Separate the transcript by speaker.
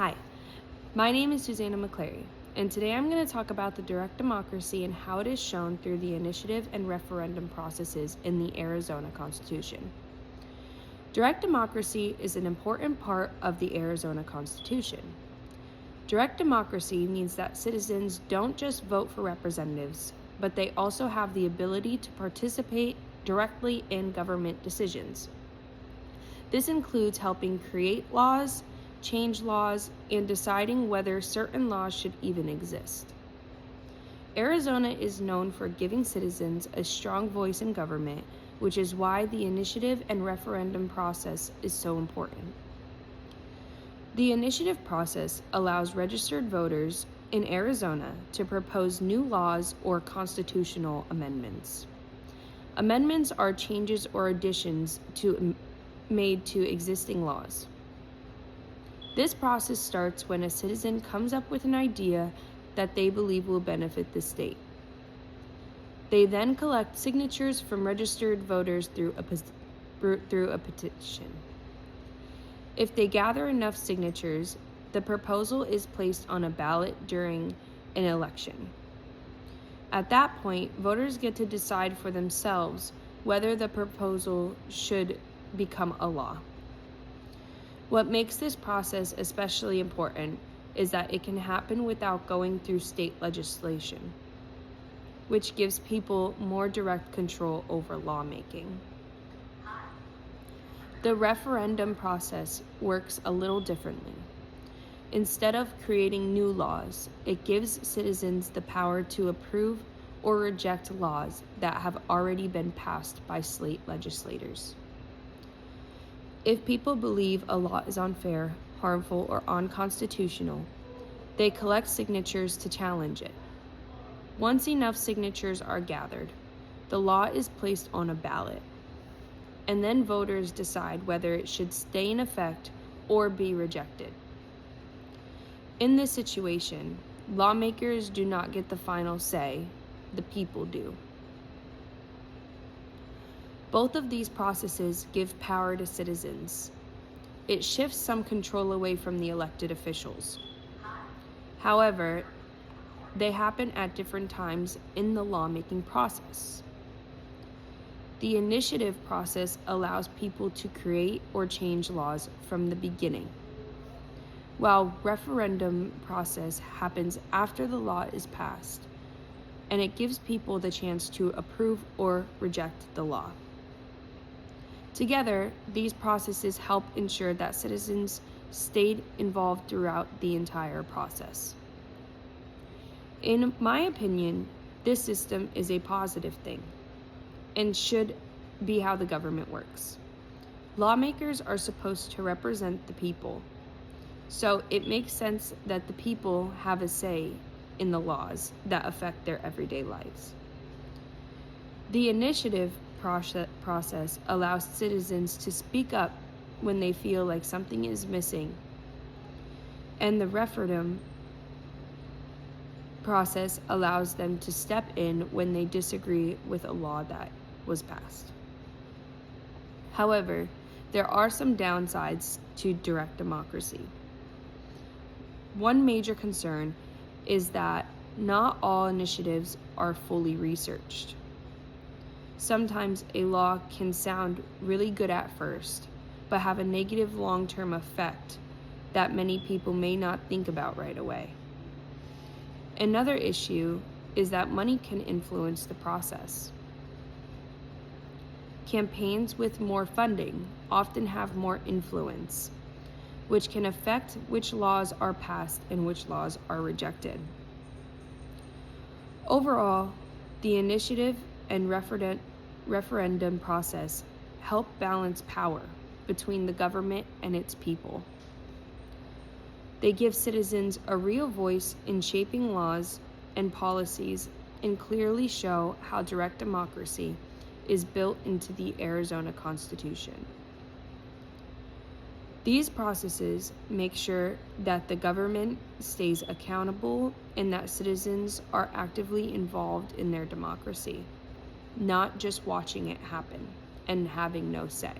Speaker 1: Hi, my name is Susanna McClary, and today I'm going to talk about the direct democracy and how it is shown through the initiative and referendum processes in the Arizona Constitution. Direct democracy is an important part of the Arizona Constitution. Direct democracy means that citizens don't just vote for representatives, but they also have the ability to participate directly in government decisions. This includes helping create laws, change laws, and deciding whether certain laws should even exist. Arizona is known for giving citizens a strong voice in government, which is why the initiative and referendum process is so important. The initiative process allows registered voters in Arizona to propose new laws or constitutional amendments. Amendments are changes or additions made to existing laws. This process starts when a citizen comes up with an idea that they believe will benefit the state. They then collect signatures from registered voters through a petition. If they gather enough signatures, the proposal is placed on a ballot during an election. At that point, voters get to decide for themselves whether the proposal should become a law. What makes this process especially important is that it can happen without going through state legislation, which gives people more direct control over lawmaking. The referendum process works a little differently. Instead of creating new laws, it gives citizens the power to approve or reject laws that have already been passed by state legislators. If people believe a law is unfair, harmful, or unconstitutional, they collect signatures to challenge it. Once enough signatures are gathered, the law is placed on a ballot, and then voters decide whether it should stay in effect or be rejected. In this situation, lawmakers do not get the final say, the people do. Both of these processes give power to citizens. It shifts some control away from the elected officials. However, they happen at different times in the lawmaking process. The initiative process allows people to create or change laws from the beginning, while referendum process happens after the law is passed, and it gives people the chance to approve or reject the law. Together, these processes help ensure that citizens stayed involved throughout the entire process. In my opinion, this system is a positive thing and should be how the government works. Lawmakers are supposed to represent the people, so it makes sense that the people have a say in the laws that affect their everyday lives. The initiative process allows citizens to speak up when they feel like something is missing, and the referendum process allows them to step in when they disagree with a law that was passed. However, there are some downsides to direct democracy. One major concern is that not all initiatives are fully researched. Sometimes a law can sound really good at first, but have a negative long-term effect that many people may not think about right away. Another issue is that money can influence the process. Campaigns with more funding often have more influence, which can affect which laws are passed and which laws are rejected. Overall, the initiative and referendum process help balance power between the government and its people. They give citizens a real voice in shaping laws and policies and clearly show how direct democracy is built into the Arizona Constitution. These processes make sure that the government stays accountable and that citizens are actively involved in their democracy, not just watching it happen and having no say.